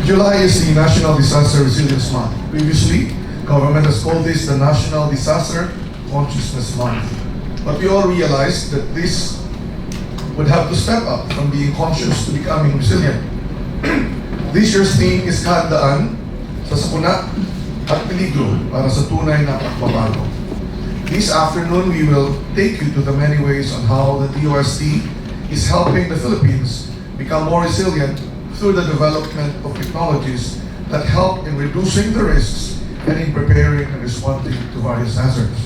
July is the National Disaster Resilience Month. Previously, government has called this the National Disaster Consciousness Month. But we all realized that this would have to step up from being conscious to becoming resilient. This year's theme is Kahandaan sa sakuna at peligro para sa tunay na pagbabago. This afternoon, we will take you to the many ways on how the DOST is helping the Philippines become more resilient through the development of technologies that help in reducing the risks and in preparing and responding to various hazards.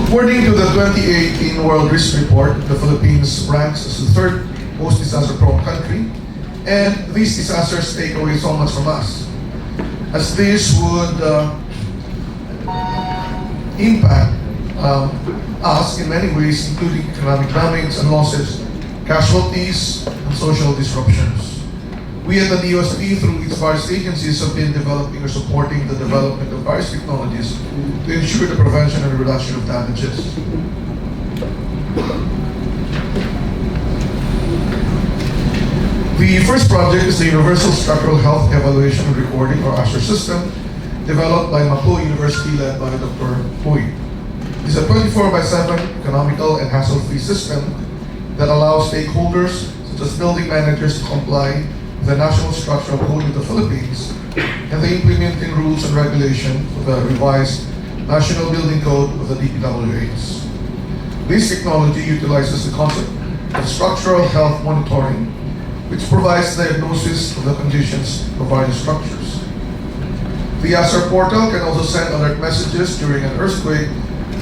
According to the 2018 World Risk Report, the Philippines ranks as the third most disaster-prone country, and these disasters take away so much from us, as this would impact us in many ways, including economic damage and losses, casualties, and social disruptions. We at the DOST, through its various agencies, have been developing or supporting the development of various technologies to ensure the prevention and reduction of damages. The first project is the Universal Structural Health Evaluation and Recording, or USHR system, developed by Makati University, led by Dr. U. It's a 24/7 economical and hassle-free system that allows stakeholders, such as building managers, to comply with the National Structural Code of the Philippines and the implementing rules and regulations of the revised National Building Code of the DPWH. This technology utilizes the concept of structural health monitoring, which provides diagnosis of the conditions of various structures. The USHR portal can also send alert messages during an earthquake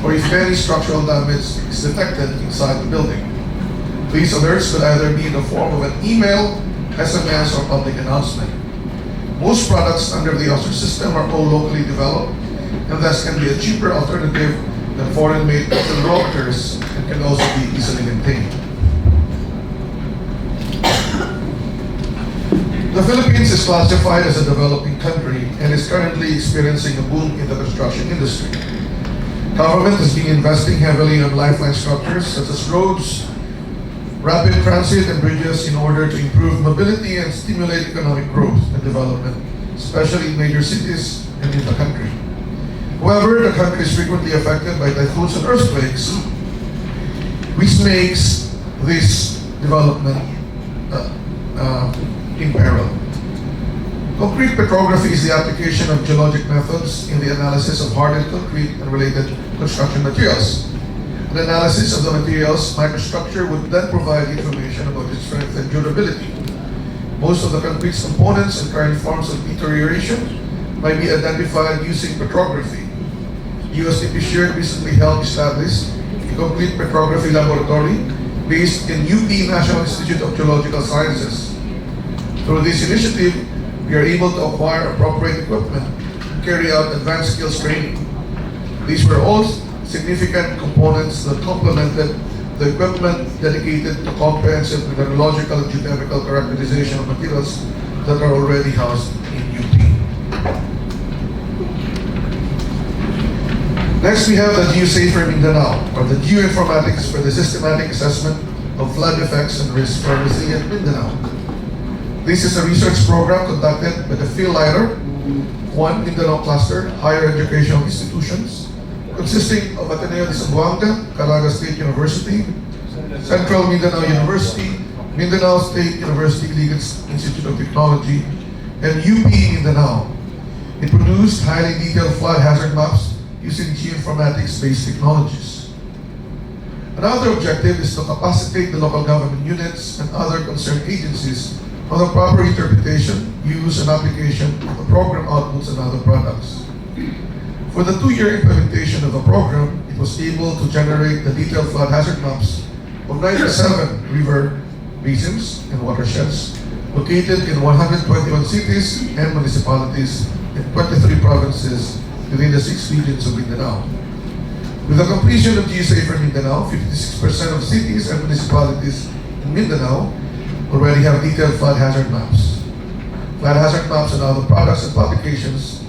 or if any structural damage is detected inside the building. These alerts will either be in the form of an email, SMS, or public announcement. Most products under the USHR system are all locally developed and thus can be a cheaper alternative than foreign-made routers and can also be easily maintained. The Philippines is classified as a developing country and is currently experiencing a boom in the construction industry. Government has been investing heavily on lifeline structures such as roads, rapid transit, and bridges in order to improve mobility and stimulate economic growth and development, especially in major cities and in the country. However, the country is frequently affected by typhoons and earthquakes, which makes this development in peril. Concrete petrography is the application of geologic methods in the analysis of hardened concrete and related construction materials. An analysis of the material's microstructure would then provide information about its strength and durability. Most of the concrete's components and current forms of deterioration might be identified using petrography. USTPH recently helped establish a complete petrography laboratory based in UP National Institute of Geological Sciences. Through this initiative, we are able to acquire appropriate equipment and carry out advanced skills training. These were all significant components that complemented the equipment dedicated to comprehensive mineralogical and geochemical characterization of materials that are already housed in UP. Next, we have the GeoSafer Mindanao, or the Geoinformatics for the Systematic Assessment of Flood Effects and Risks for Resilient Mindanao. This is a research program conducted by the PhilLighter, one Mindanao cluster, higher educational institutions, consisting of Ateneo de Zamboanga, Caraga State University, Central Mindanao University, Mindanao State University Legal Institute of Technology, and UP Mindanao. It produced highly detailed flood hazard maps using geoinformatics-based technologies. Another objective is to capacitate the local government units and other concerned agencies on the proper interpretation, use, and application of the program outputs and other products. For the 2-year implementation of the program, it was able to generate the detailed flood hazard maps of 97 river basins and watersheds located in 121 cities and municipalities in 23 provinces within the 6 regions of Mindanao. With the completion of GeoSafer Mindanao, 56% of cities and municipalities in Mindanao already have detailed flood hazard maps. Flood hazard maps and other products and publications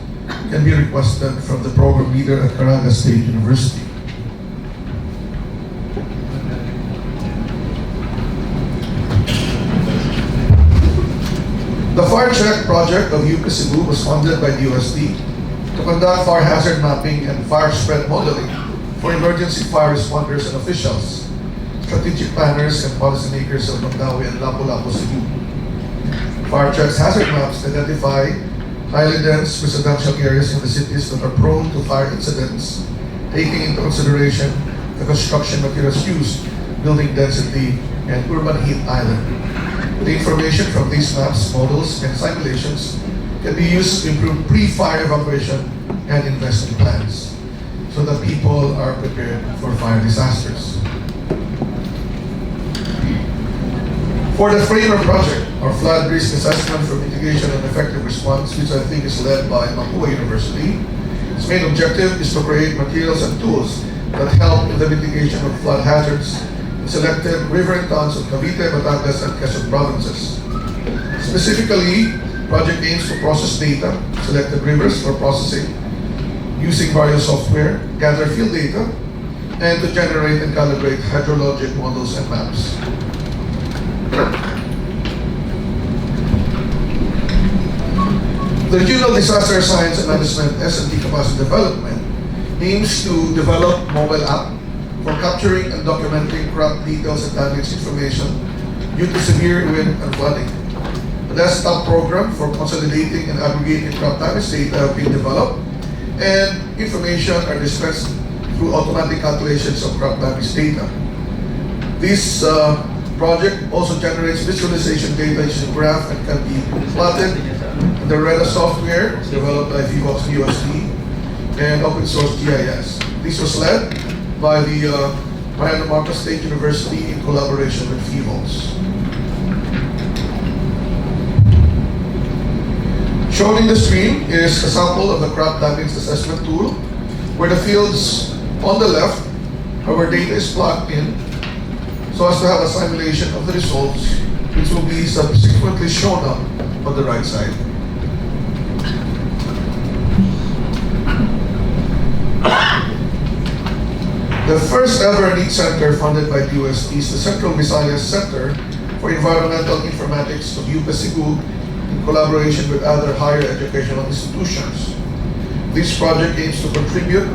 can be requested from the program leader at Caraga State University. The Fire Check project of UP Cebu was funded by DOST to conduct fire hazard mapping and fire spread modeling for emergency fire responders and officials, strategic planners, and policymakers of Mandaue and Lapu-Lapu, Cebu. Fire Check's hazard maps identify highly dense residential areas in the cities that are prone to fire incidents, taking into consideration the construction materials used, building density, and urban heat island. The information from these maps, models, and simulations can be used to improve pre-fire evacuation and investment plans so that people are prepared for fire disasters. For the Framer project, our flood risk assessment for mitigation and effective response, which I think is led by Makati University, its main objective is to create materials and tools that help in the mitigation of flood hazards in selected river and towns of Cavite, Batangas, and Quezon provinces. Specifically, project aims to process data, selected rivers for processing, using various software, gather field data, and to generate and calibrate hydrologic models and maps. The Regional Disaster Science and Management S&T Capacity Development aims to develop mobile app for capturing and documenting crop details and damage information due to severe wind and flooding. A desktop program for consolidating and aggregating crop damage data have been developed, and information are dispensed through automatic calculations of crop damage data. This project also generates visualization data using graph and can be plotted in the REDA software developed by VVOX USD and open source GIS. This was led by the Mariano Marcos State University in collaboration with VVOX. Shown in the screen is a sample of the crop damage assessment tool, where the fields on the left are where data is plugged in, so as to have a simulation of the results, which will be subsequently shown up on the right side. The first ever NEET Center funded by DOST is the Central Visayas Center for Environmental Informatics of UP Cebu in collaboration with other higher educational institutions. This project aims to contribute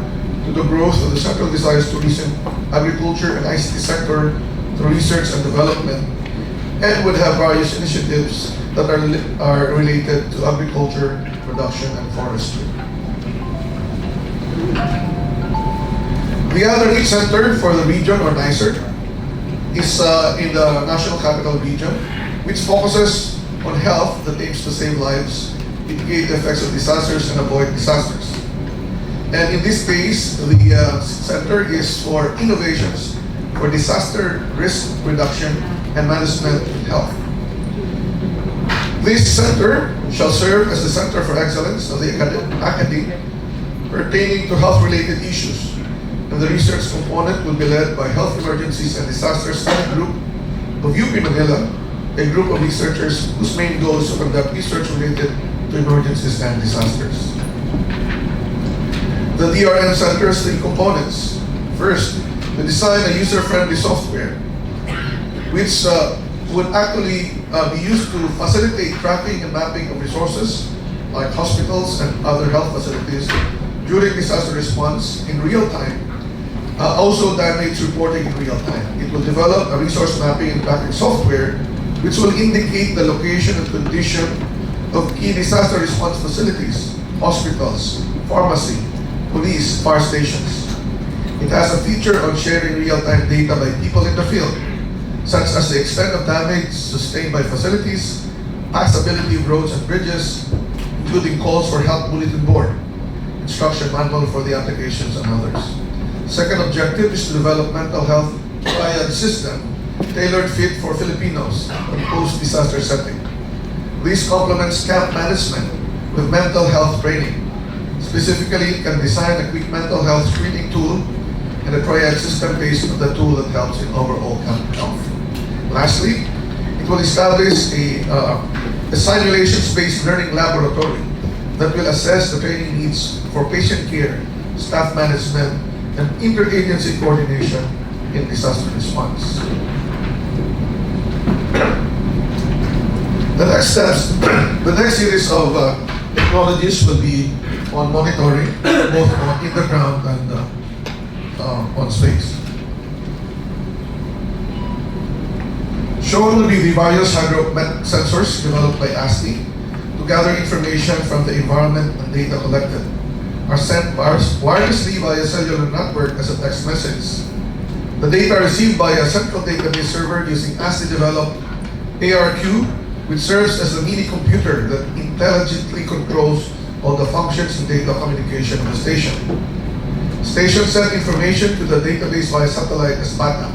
to the growth of the Central Visayas tourism, agriculture, and ICT sector through research and development, and would have various initiatives that are related to agriculture, production, and forestry. The other NEET Center for the region, or NICER, is in the National Capital Region, which focuses on health that aims to save lives, mitigate the effects of disasters, and avoid disasters. And in this case, the center is for innovations for disaster risk reduction and management in health. This center shall serve as the center for excellence of the academy pertaining to health-related issues, and the research component will be led by Health Emergencies and Disaster Study Group of UP Manila, a group of researchers whose main goal is to conduct research related to emergencies and disasters. The DRN Center has three components. First, to design a user-friendly software which would actually be used to facilitate tracking and mapping of resources like hospitals and other health facilities during disaster response in real time. Also damage reporting in real time. It will develop a resource mapping and tracking software which will indicate the location and condition of key disaster response facilities, hospitals, pharmacy, police, fire stations. It has a feature on sharing real-time data by people in the field, such as the extent of damage sustained by facilities, passability of roads and bridges, including calls for help bulletin board, instruction manual for the applications, and others. Second objective is to develop mental health triad system tailored fit for Filipinos in post-disaster setting. This complements camp management with mental health training. Specifically, it can design a quick mental health screening tool and a triad system based on the tool that helps in overall camp health. Lastly, it will establish a simulations-based learning laboratory that will assess the training needs for patient care, staff management, and interagency coordination in disaster response. The next steps, the next series of technologies will be on monitoring, both in the ground and on space. Shown will be the various hydromet sensors developed by ASTI to gather information from the environment and data collected are sent wirelessly via cellular network as a text message. The data are received by a central database server using ASTI-developed ARQ, which serves as a mini computer that intelligently controls all the functions and data communication of the station. Station send information to the database via satellite as backup.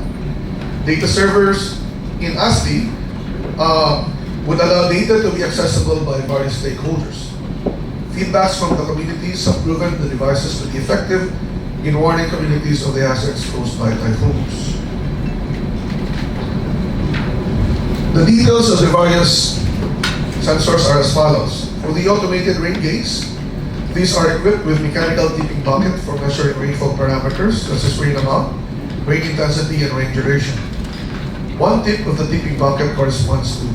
Data servers in ASTI would allow data to be accessible by various stakeholders. Feedbacks from the communities have proven the devices to be effective in warning communities of the hazards posed by typhoons. The details of the various sensors are as follows. For the automated rain gauge, these are equipped with mechanical tipping bucket for measuring rainfall parameters such as rain amount, rain intensity, and rain duration. One tip of the tipping bucket corresponds to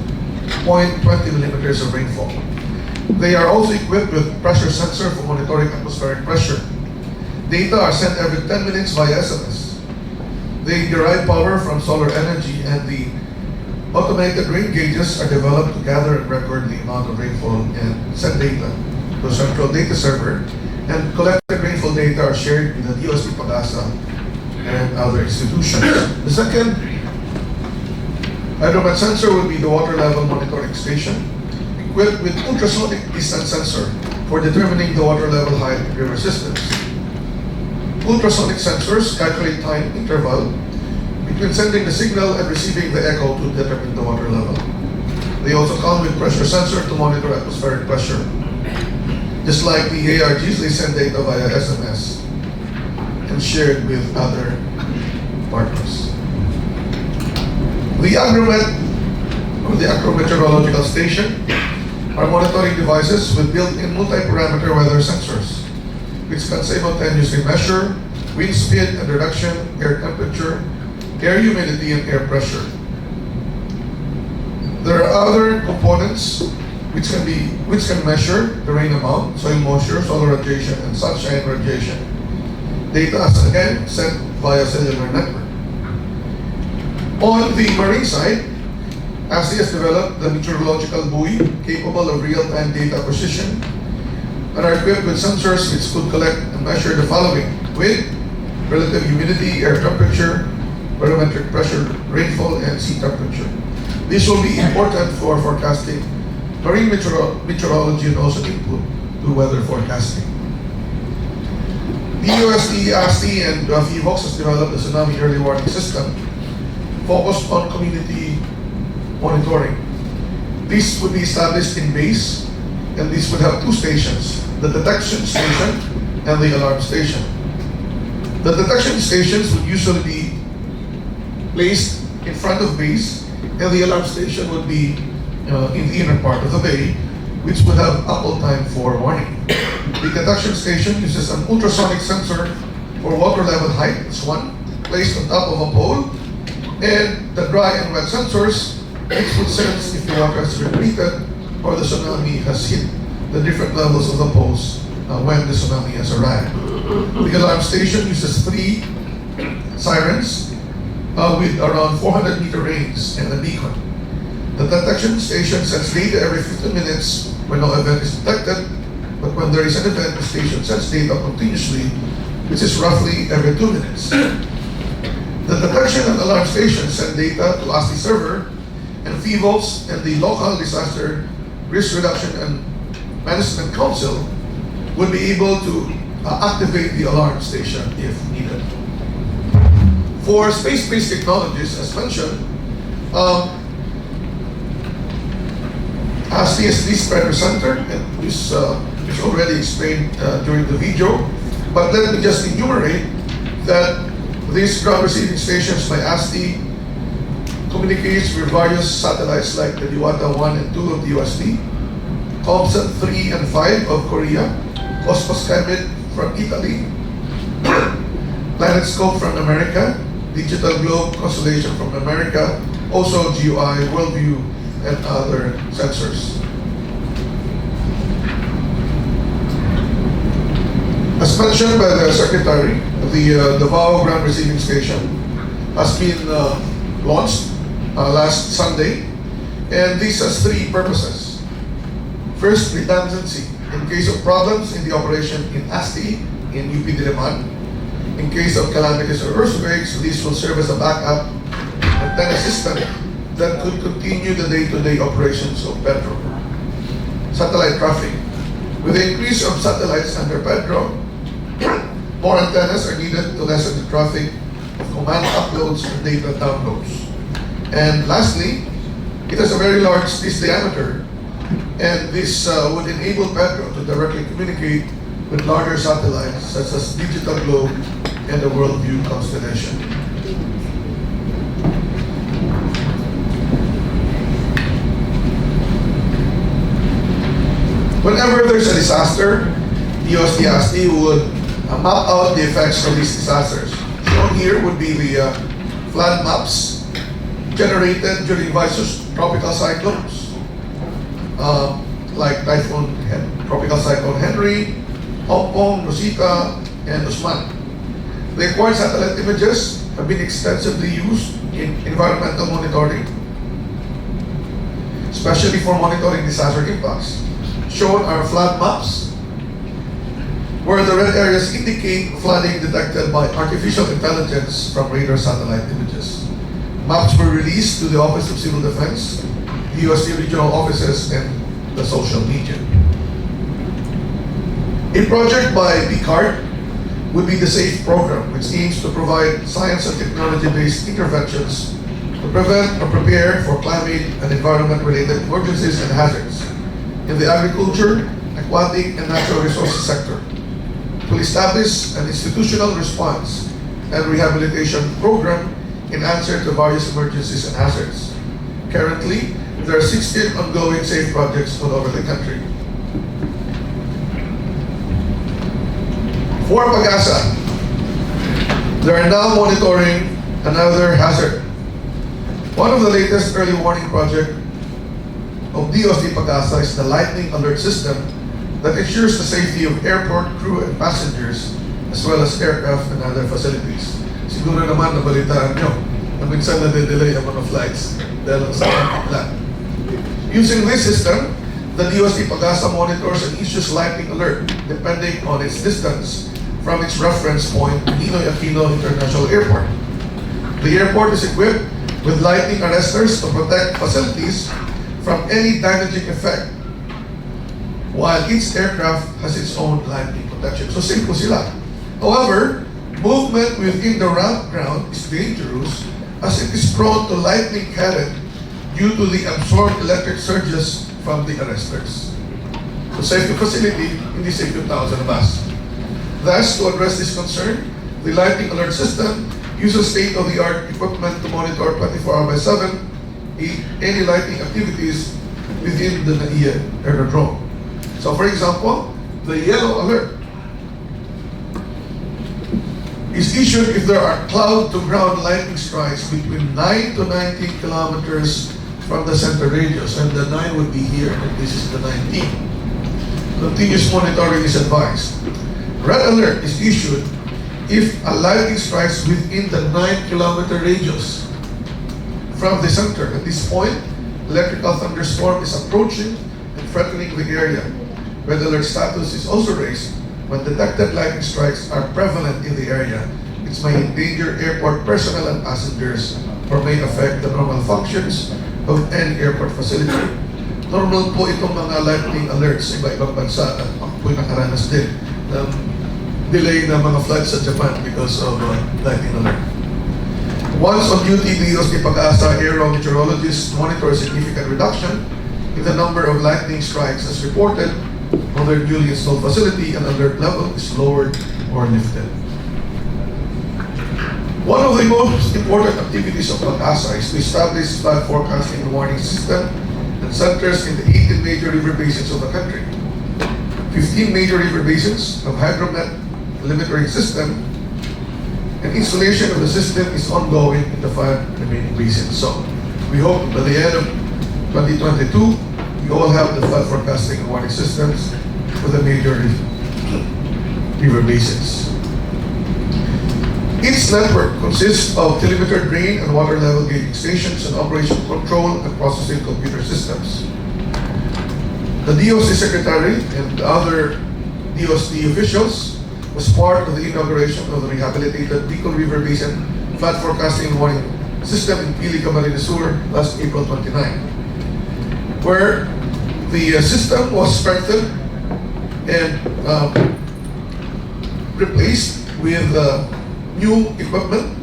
0.20 millimeters of rainfall. They are also equipped with pressure sensor for monitoring atmospheric pressure. Data are sent every 10 minutes via SMS. They derive power from solar energy, and the automated rain gauges are developed to gather and record the amount of rainfall and send data to a central data server, and collected rainfall data are shared with the DOST Pag-asa and other institutions. The second hydromet sensor will be the water level monitoring station, equipped with ultrasonic distance sensor for determining the water level height in river systems. Ultrasonic sensors calculate time interval between sending the signal and receiving the echo to determine the water level. They also come with pressure sensor to monitor atmospheric pressure. Just like the ARGs, they send data via SMS and shared with other partners. The agromet, or the acrometeorological station, are monitoring devices with built-in multi-parameter weather sensors, which can simultaneously measure wind speed and reduction, air temperature, air humidity, and air pressure. There are other components which can measure the rain amount, soil moisture, solar radiation, and sunshine radiation. Data is again sent via cellular network. On the marine side, ASTI has developed the meteorological buoy capable of real-time data acquisition and are equipped with sensors which could collect and measure the following: wind, relative humidity, air temperature, barometric pressure, rainfall, and sea temperature. This will be important for forecasting marine meteorology and also input to weather forecasting. DOST, ASTI, and PHIVOX has developed a tsunami early warning system focused on community monitoring. This would be established in base, and this would have two stations, the detection station and the alarm station. The detection stations would usually be placed in front of base, and the alarm station would be in the inner part of the bay, which would have ample time for warning. The detection station uses an ultrasonic sensor for water level height, it's one, placed on top of a pole, and the dry and wet sensors, which would sense if the water has been treated or the tsunami has hit the different levels of the poles when the tsunami has arrived. The alarm station uses 3 sirens with around 400-meter range and a beacon. The detection station sends data every 15 minutes when no event is detected, but when there is an event, the station sends data continuously, which is roughly every 2 minutes. The detection and alarm station send data to ASTI server, and PHIVOX and the local disaster risk reduction and management council will be able to activate the alarm station if needed. For space-based technologies, as mentioned, ASTI is the spreader center, and this is already explained during the video, but let me just enumerate that these ground receiving stations by ASTI communicates with various satellites like the Diwata 1 and 2 of the USD. COMSAT 3 and 5 of Korea, Cosmos Climate from Italy, PlanetScope from America, Digital Globe Constellation from America, also GUI, Worldview, and other sensors. As mentioned by the Secretary, the Davao Ground Receiving Station has been launched last Sunday, and this has three purposes. First, redundancy. In case of problems in the operation in ASTI, in UP Diliman, in case of calamities or earthquakes, this will serve as a backup antenna system that could continue the day-to-day operations of Pedro. Satellite traffic. With the increase of satellites under Pedro, more antennas are needed to lessen the traffic of command uploads and data downloads. And lastly, it has a very large disk diameter, and this would enable Pedro to directly communicate with larger satellites such as Digital Globe and the Worldview constellation. Whenever there's a disaster, DOST-STII would map out the effects of these disasters. Shown here would be the flood maps generated during various tropical cyclones, like Tropical Cyclone Henry, Hong Kong, Rosita, and Usman. The acquired satellite images have been extensively used in environmental monitoring, especially for monitoring disaster impacts. Shown are flood maps, where the red areas indicate flooding detected by artificial intelligence from radar satellite images. Maps were released to the Office of Civil Defense, DOST regional offices, and the social media. A project by PCARD would be the SAFE program, which aims to provide science and technology-based interventions to prevent or prepare for climate and environment-related emergencies and hazards in the agriculture, aquatic, and natural resources sector. Will establish an institutional response and rehabilitation program in answer to various emergencies and hazards. Currently, there are 16 ongoing SAFE projects all over the country. For Pag-asa, they are now monitoring another hazard. One of the latest early warning projects of DOST Pag-asa is the lightning alert system that ensures the safety of airport crew and passengers, as well as aircraft and other facilities. Siguro naman nabalitaan nyo na minsan na-delay ang mga flights dahil sa plan. Using this system, the DOST Pag-asa monitors and issues lightning alert depending on its distance from its reference point, Ninoy Aquino International Airport. The airport is equipped with lightning arresters to protect facilities from any damaging effect, while each aircraft has its own lightning protection. So safe po sila. However, movement within the ramp ground is dangerous as it is prone to lightning current due to the absorbed electric surges from the arresters. So safety facility, hindi safe yung tao sa labas. Thus, to address this concern, the lightning alert system uses state-of-the-art equipment to monitor 24/7 any lightning activities within the NAIA aerodrome. So for example, the yellow alert is issued if there are cloud-to-ground lightning strikes between 9 to 19 kilometers from the center radius, and the 9 would be here, and this is the 19. Continuous monitoring is advised. Red alert is issued if a lightning strikes within the 9-kilometer radius from the center. At this point, electrical thunderstorm is approaching and threatening the area. Red alert status is also raised when detected lightning strikes are prevalent in the area, which may endanger airport personnel and passengers or may affect the normal functions of any airport facility. Normal po itong mga lightning alerts sa iba-ibang bansa at ako po'y nakaranas din ng delay ng mga flights sa Japan because of lightning alert. Once on duty, the DOST Pag-asa aero meteorologists monitor a significant reduction in the number of lightning strikes as reported on their newly installed facility, and alert level is lowered or lifted. One of the most important activities of Pag-asa is to establish flood forecasting and warning system and and centers in the 18 major river basins of the country. 15 major river basins have hydromet telemetry system, and installation of the system is ongoing in the 5 remaining basins. So we hope by the end of 2022, we all have the flood forecasting and warning systems for the major river basins. Its network consists of telemeter drain and water level gauging stations and operation control and processing computer systems. The DOST Secretary and other DOST officials was part of the inauguration of the rehabilitated Bicol River Basin flood forecasting and warning system in Pili, Camarines Sur last April 29, where the system was strengthened and replaced with new equipment.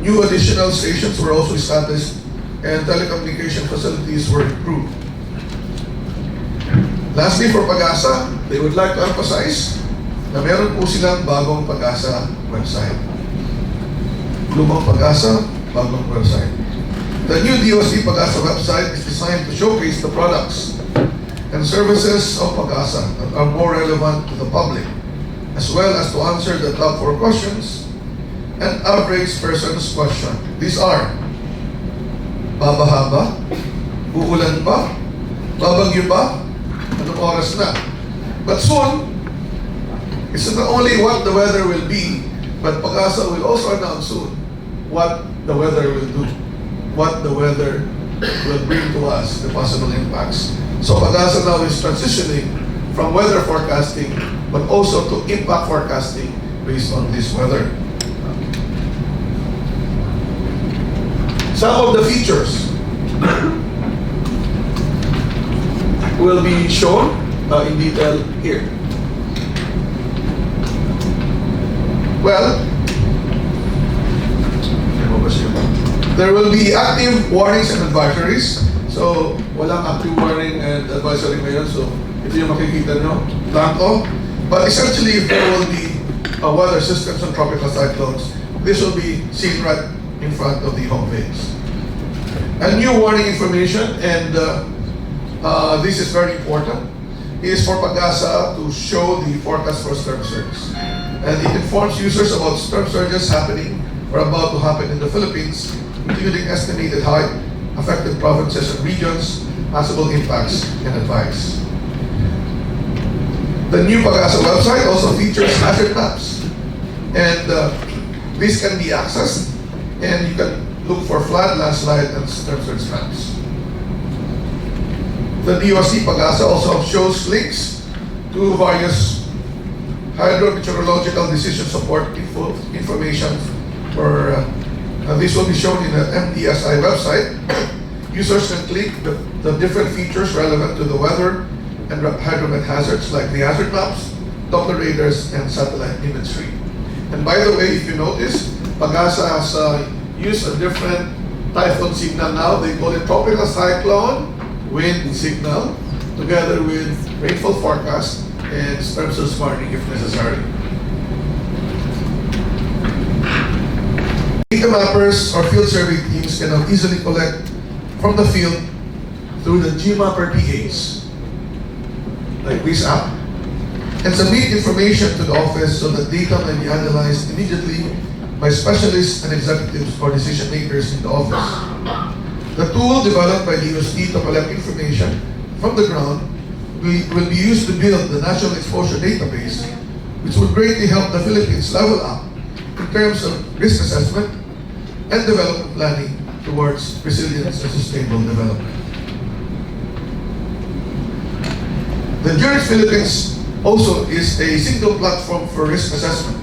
New additional stations were also established and telecommunication facilities were improved. Lastly, for Pag-asa, they would like to emphasize na meron po silang bagong Pag-asa website. Lumang Pag-asa, bagong website. The new DOST Pag-asa website is designed to showcase the products and services of Pag-asa that are more relevant to the public, as well as to answer the top 4 questions and average person's question. These are: babaha ba? Uulan ba? Babagyo ba? Anong oras na? But soon, it's not only what the weather will be, but Pag-asa will also announce soon what the weather will do, what the weather will bring to us, the possible impacts. So Pag-asa now is transitioning from weather forecasting, but also to impact forecasting based on this weather. Some of the features will be shown in detail here. Well, there will be active warnings and advisories. So, walang active warning and advisory ngayon. So, ito yung makikita nyo, blanco. But essentially, if there will be weather systems and tropical cyclones, this will be seen right in front of the homepage. And new warning information, and this is very important, is for Pag-asa to show the forecast for storm surges. And it informs users about storm surges happening or about to happen in the Philippines, including estimated height, affected provinces and regions, possible impacts, and advice. The new Pag-asa website also features hazard maps, and this can be accessed, and you can look for flood, landslide, and storm surge maps. The DOST Pag-asa also shows links to various hydrometeorological decision support information for this will be shown in the MDSI website. Users can click the different features relevant to the weather and hydromet hazards, like the hazard maps, Doppler radars, and satellite imagery. And by the way, if you notice, Pag-asa has used a different typhoon signal now. They call it tropical cyclone wind signal, together with rainfall forecast and storm surge warning if necessary. Data mappers or field survey teams can now easily collect from the field through the GMapper PAs, like this app, and submit information to the office so that data may be analyzed immediately by specialists and executives or decision makers in the office. The tool developed by DOST to collect information from the ground will be used to build the National Exposure Database, which will greatly help the Philippines level up in terms of risk assessment and development planning towards resilience and sustainable development. The DRR Philippines also is a single platform for risk assessment.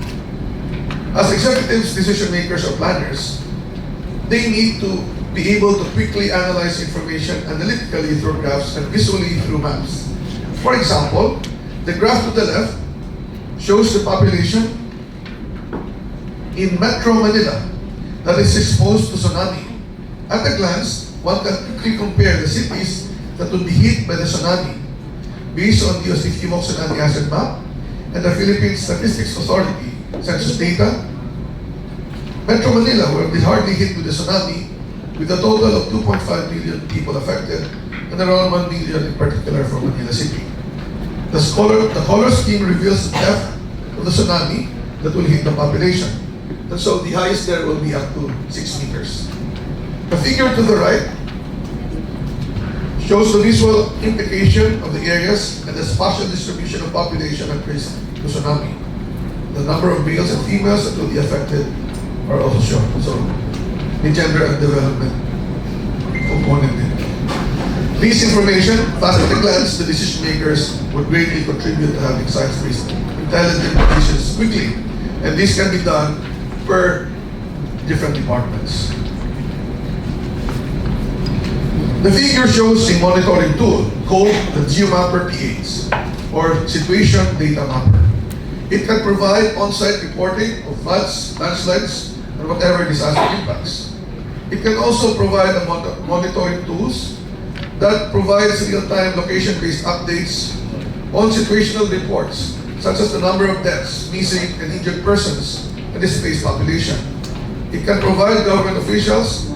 As executives, decision makers, or planners, they need to be able to quickly analyze information analytically through graphs and visually through maps. For example, the graph to the left shows the population in Metro Manila that is exposed to tsunami. At a glance, one can quickly compare the cities that will be hit by the tsunami based on the DOST Tsunami Hazard Map and the Philippine Statistics Authority census data. Metro Manila will be hardly hit with the tsunami, with a total of 2.5 million people affected, and around 1 million in particular for Manila City. The color scheme reveals the depth of the tsunami that will hit the population. And so the highest there will be up to 6 meters. The figure to the right shows the visual implication of the areas and the spatial distribution of population at risk to tsunami. The number of males and females that will be affected are also shown. So, the gender and development component din. This information, fast at a glance, the decision makers would greatly contribute to having science-based intelligent decisions quickly. And this can be done per different departments. The figure shows a monitoring tool called the GeoMapper-PH, or Situation Data Mapper. It can provide on-site reporting of floods, landslides, and whatever disaster impacts. It can also provide a monitoring tools that provides real-time location-based updates on situational reports, such as the number of deaths, missing, and injured persons and displaced population. It can provide government officials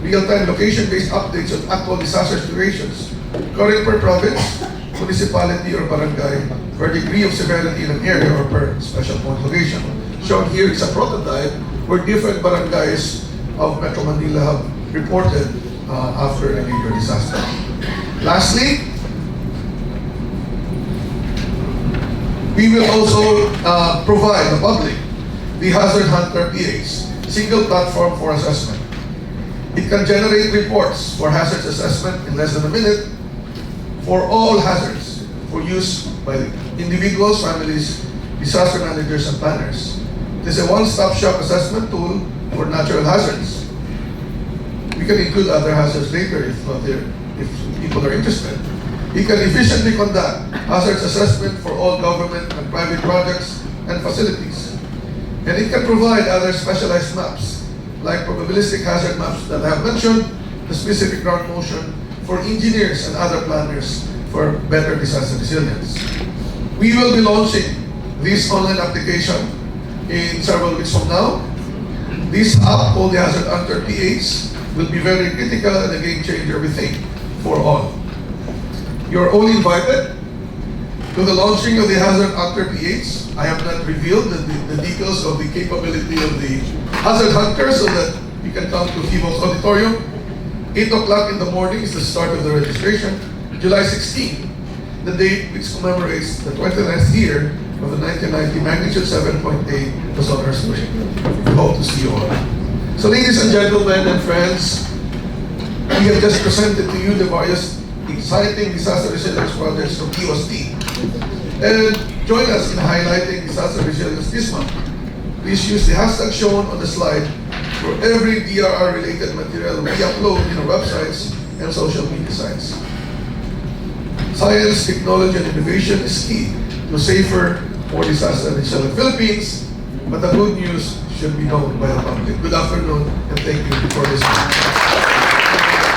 real-time location-based updates on actual disaster situations occurring per province, municipality, or barangay, per degree of severity in an area or per special point location. Shown here is a prototype where different barangays of Metro Manila have reported after a major disaster. Lastly, we will also provide the public the Hazard HunterPH, single platform for assessment. It can generate reports for hazards assessment in less than a minute for all hazards for use by individuals, families, disaster managers, and planners. It is a one-stop shop assessment tool for natural hazards. We can include other hazards later if people are interested. It can efficiently conduct hazards assessment for all government and private projects and facilities. And it can provide other specialized maps, like probabilistic hazard maps that I have mentioned, the specific ground motion for engineers and other planners for better disaster resilience. We will be launching this online application in several weeks from now. This app called the Hazard HunterPH will be very critical and a game changer, we think, for all. You're all invited to the launching of the Hazard HunterPH. I have not revealed the details of the capability of the Hazard Hunter so that you can come to Kivo's auditorium. 8 o'clock in the morning is the start of the registration. July 16, the date which commemorates the 29th year of the 1990 magnitude 7.8 DOST earthquake. We hope to see you all. So ladies and gentlemen and friends, we have just presented to you the various exciting disaster resilience projects from DOST. And join us in highlighting disaster resilience this month. Please use the hashtag shown on the slide for every DRR related material we upload in our websites and social media sites. Science, technology, and innovation is key to safer, more disaster resilient Philippines, but the good news should be known by the public. Good afternoon, and thank you for listening.